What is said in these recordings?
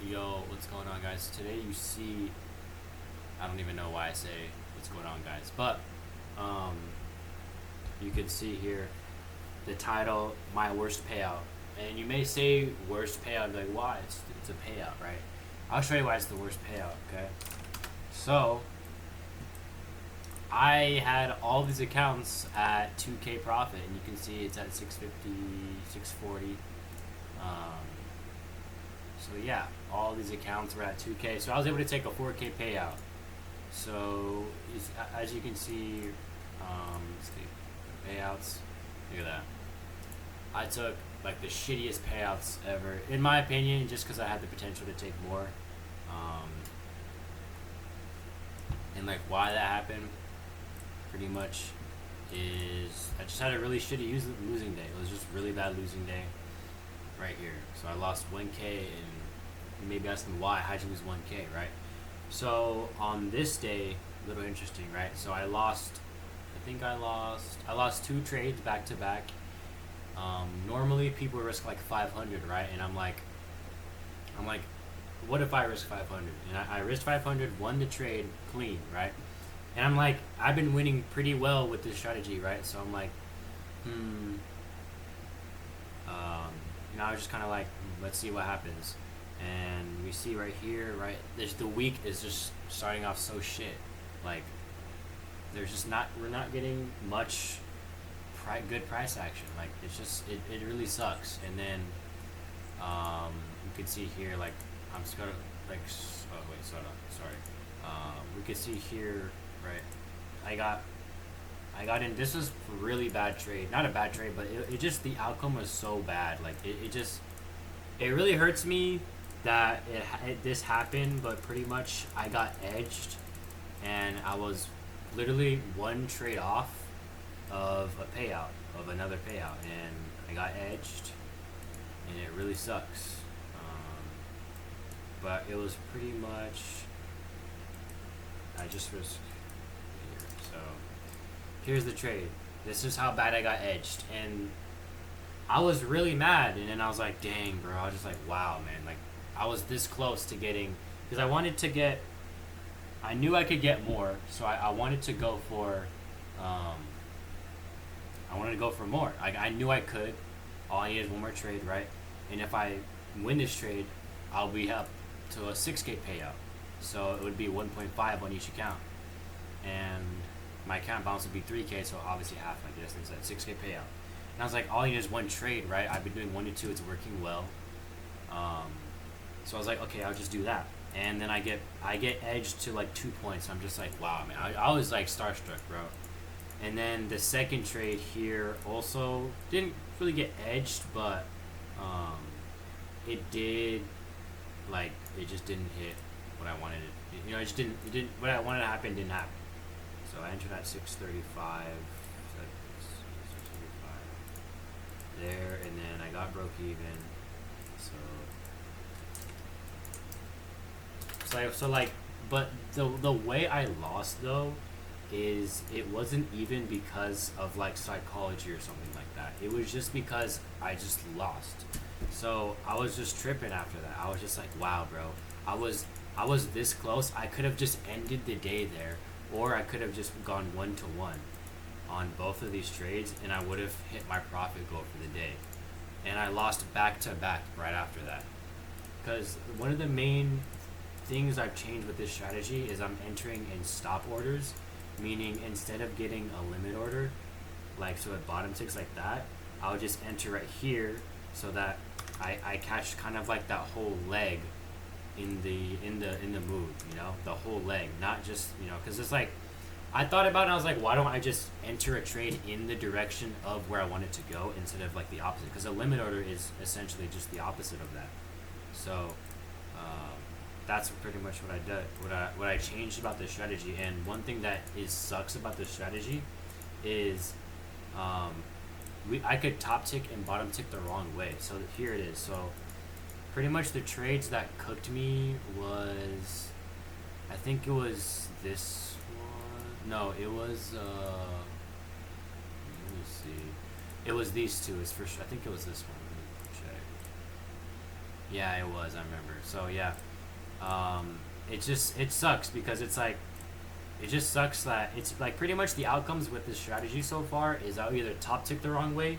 Yo, what's going on, guys? Today you see, I don't even know why I say what's going on, guys, but um, you can see here the title, My Worst Payout. And you may say worst payout, like, why? It's a payout, right? I'll show you why it's the worst payout, okay? So, I had all these accounts at 2K profit, and you can see it's at 650, 640. Um, So yeah, all these accounts were at 2K. So I was able to take a 4K payout. So as you can see, let's see, payouts. Look at that. I took like the shittiest payouts ever, in my opinion, just because I had the potential to take more. Um, and like why that happened, pretty much, is I just had a really shitty losing day. It was just really bad losing day right here. So I lost 1K, and maybe ask me why. How'd you lose 1K, right? So on this day, a little interesting, right? So I lost two trades back to back. Normally people risk like 500, right? And I'm like, what if I risk 500? And I risked 500, won the trade clean, right? And I'm like, I've been winning pretty well with this strategy, right? So I'm like, I was just kind of like, let's see what happens. And we see right here, right, the week is just starting off so shit. Like, we're not getting much good price action. Like, it's just, it really sucks. And then, you can see here, like, I'm just gonna, like, oh wait, sorry. We could see here, right, I got in. This was a really bad trade. Not a bad trade, but it just, the outcome was so bad. Like, it really hurts me that this happened, but pretty much I got edged, and I was literally one trade off of another payout, and I got edged, and it really sucks. But it was pretty much, I just risked here, so. Here's the trade. This is how bad I got edged. And I was really mad. And then I was like, dang, bro. I was just like, wow, man. Like, I was this close to getting... Because I wanted to get... I knew I could get more. So I wanted to go for... I wanted to go for more. I knew I could. All I needed is one more trade, right? And if I win this trade, I'll be up to a 6K payout. So it would be 1.5 on each account. And... my account balance would be 3K, so obviously half my distance at 6K payout. And I was like, all you need is one trade, right? I've been doing 1 to 2, it's working well. So I was like, okay, I'll just do that. And then I get edged to like 2 points. I'm just like, wow, man. I was like starstruck, bro. And then the second trade here also didn't really get edged, but it did, like, it just didn't hit what I wanted it. You know, it didn't, what I wanted to happen didn't happen. So I entered at 635 there, and then I got broke even. So like, but the way I lost though is it wasn't even because of like psychology or something like that. It was just because I just lost. So I was just tripping after that. I was just like, wow, bro. I was this close. I could have just ended the day there. Or I could have just gone 1-to-1 on both of these trades, and I would have hit my profit goal for the day. And I lost back to back right after that. Because one of the main things I've changed with this strategy is I'm entering in stop orders, meaning instead of getting a limit order, like so it bottom ticks like that, I'll just enter right here so that I catch kind of like that whole leg in the move, you know, the whole leg, not just, you know, because it's like, I thought about it and I was like, why don't I just enter a trade in the direction of where I want it to go instead of like the opposite, because a limit order is essentially just the opposite of that. So that's pretty much what I did, what I changed about this strategy. And one thing that sucks about this strategy is I could top tick and bottom tick the wrong way. So here it is. So pretty much the trades that cooked me was, I think it was this one. No, it was, let me see. It was these two. It's for sure. I think it was this one. Let me check. Yeah, it was. I remember. So yeah, it sucks because it's like it just sucks that it's like pretty much the outcomes with this strategy so far is I'll either top tick the wrong way,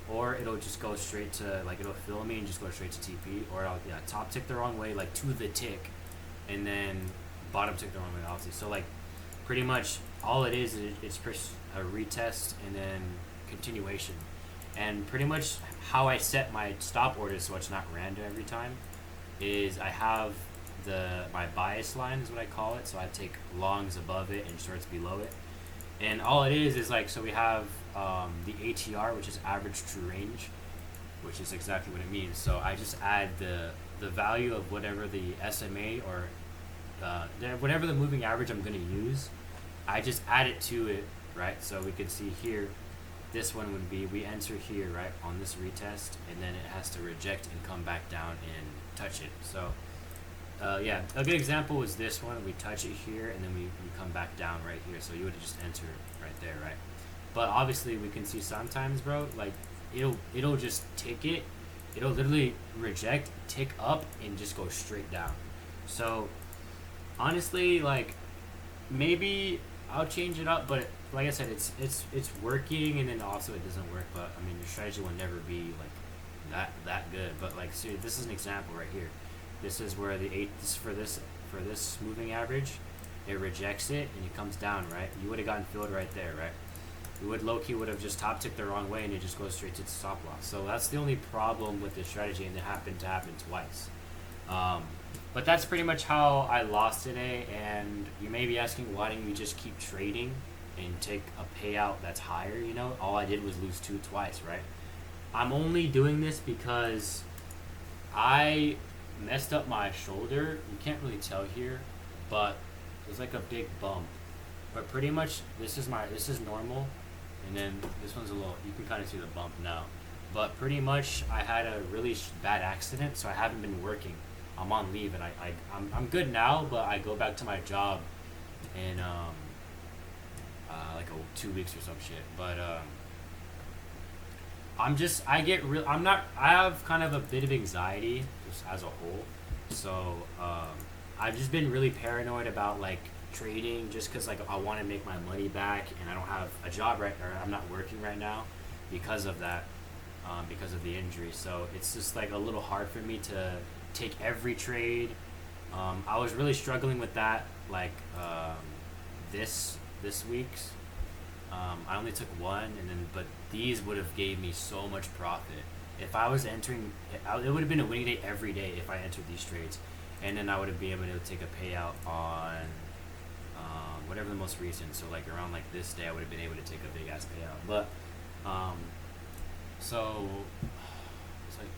or it'll just go straight to like it'll fill me and just go straight to TP, or I'll top tick the wrong way like to the tick, and then bottom tick the wrong way obviously. So like pretty much all it is it's a retest and then continuation, and pretty much how I set my stop orders so it's not random every time is I have my bias line is what I call it. So I take longs above it and shorts below it, and all it is like so we have the ATR, which is average true range, which is exactly what it means. So I just add the value of whatever the SMA or whatever the moving average I'm going to use. I just add it to it, right? So we can see here, this one would be we enter here, right, on this retest, and then it has to reject and come back down and touch it. So yeah, a good example was this one. We touch it here, and then we come back down right here. So you would just enter right there, right? But obviously, we can see sometimes, bro, like it'll just tick it. It'll literally reject, tick up, and just go straight down. So honestly, like maybe I'll change it up, but like I said, it's working, and then also it doesn't work. But I mean, your strategy will never be like that good. But like, see, this is an example right here. This is where for this moving average, it rejects it and it comes down, right? You would have gotten filled right there, right? You would low-key would have just top ticked the wrong way and it just goes straight to the stop loss. So that's the only problem with this strategy, and it happened to happen twice. But that's pretty much how I lost today. And you may be asking, why didn't you just keep trading and take a payout that's higher? You know, all I did was lose twice, right? I'm only doing this because I messed up my shoulder. You can't really tell here, but there's like a big bump. But pretty much this is normal, and then this one's a little, you can kind of see the bump now. But pretty much I had a really bad accident, so I haven't been working. I'm on leave, and I'm good now, but I go back to my job in like 2 weeks or some shit. But I have kind of a bit of anxiety just as a whole. So I've just been really paranoid about like trading, just because like I want to make my money back, and I don't have a job or I'm not working right now because of that, because of the injury. So it's just like a little hard for me to take every trade. I was really struggling with that like this week's. I only took one, but these would have gave me so much profit. If I was entering, it would have been a winning day every day if I entered these trades, and then I would have been able to take a payout on whatever the most recent. So like around like this day, I would have been able to take a big ass payout. But so it's like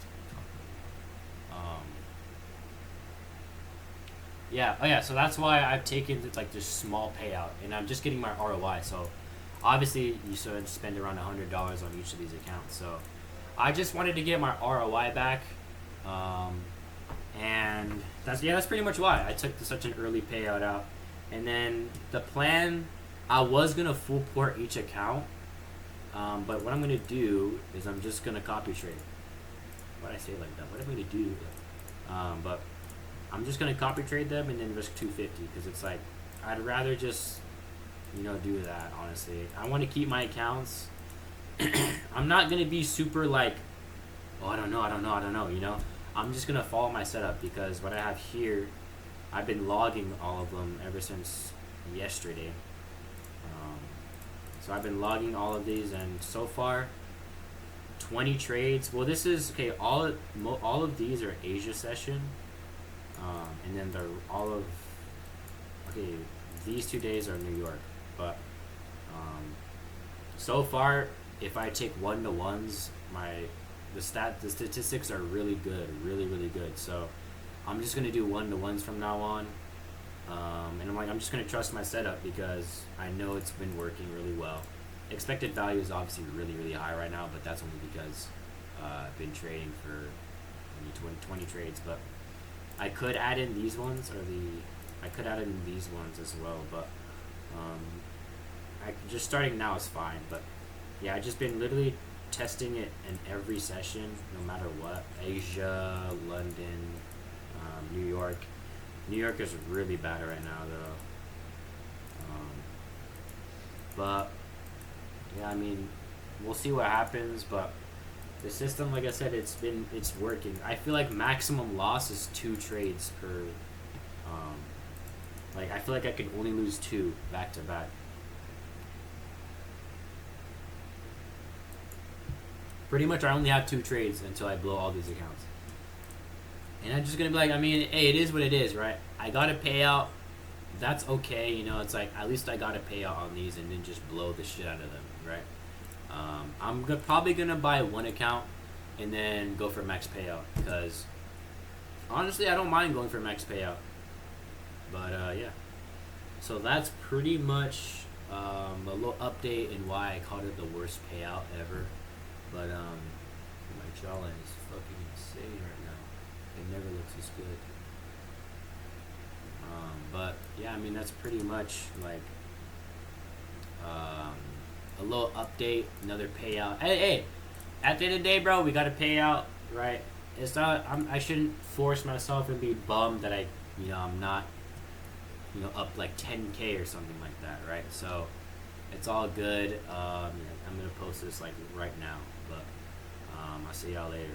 yeah, oh yeah. So that's why I've taken like this small payout, and I'm just getting my ROI. So obviously you should spend around $100 on each of these accounts. So I just wanted to get my ROI back, and that's pretty much why I took such an early payout out. And then the plan, I was gonna full port each account, but what I'm gonna do is I'm just gonna copy trade. Why did I say it like that? What am I gonna do? But I'm just gonna copy trade them and then risk 250, because it's like I'd rather just do that. Honestly, I want to keep my accounts. I'm not gonna be super like, oh I don't know. I'm just gonna follow my setup, because what I have here, I've been logging all of them ever since yesterday. So I've been logging all of these, and so far 20 trades. Well, this is okay. All of these are Asia session, and then these 2 days are New York. But so far, if I take 1-to-1s, the statistics are really good, really good. So I'm just gonna do 1-to-1s from now on, and I'm just gonna trust my setup, because I know it's been working really well. Expected value is obviously really high right now, but that's only because I've been trading for maybe 20 trades. But I could add in these ones, I could add in these ones as well, but just starting now is fine. But yeah, I just been literally testing it in every session, no matter what. Asia, London, New York. New York is really bad right now, though. But yeah, I mean, we'll see what happens. But the system, like I said, it's working. I feel like maximum loss is 2 trades per. Um, like I feel like I could only lose 2 back to back. Pretty much, I only have 2 trades until I blow all these accounts. And I'm just gonna be like, I mean, hey, it is what it is, right? I got to pay out. That's okay, you know. It's like at least I got to pay out on these and then just blow the shit out of them, right? Probably gonna buy 1 account and then go for max payout because honestly, I don't mind going for max payout. But yeah, so that's pretty much a little update in why I called it the worst payout ever. But my jawline is fucking insane right now. It never looks as good. But yeah, I mean that's pretty much like a little update, another payout. Hey, at the end of the day, bro, we gotta pay out, right? It's not. I shouldn't force myself and be bummed that I'm not, up like 10K or something like that, right? So it's all good. I'm gonna post this like right now, but I'll see y'all later.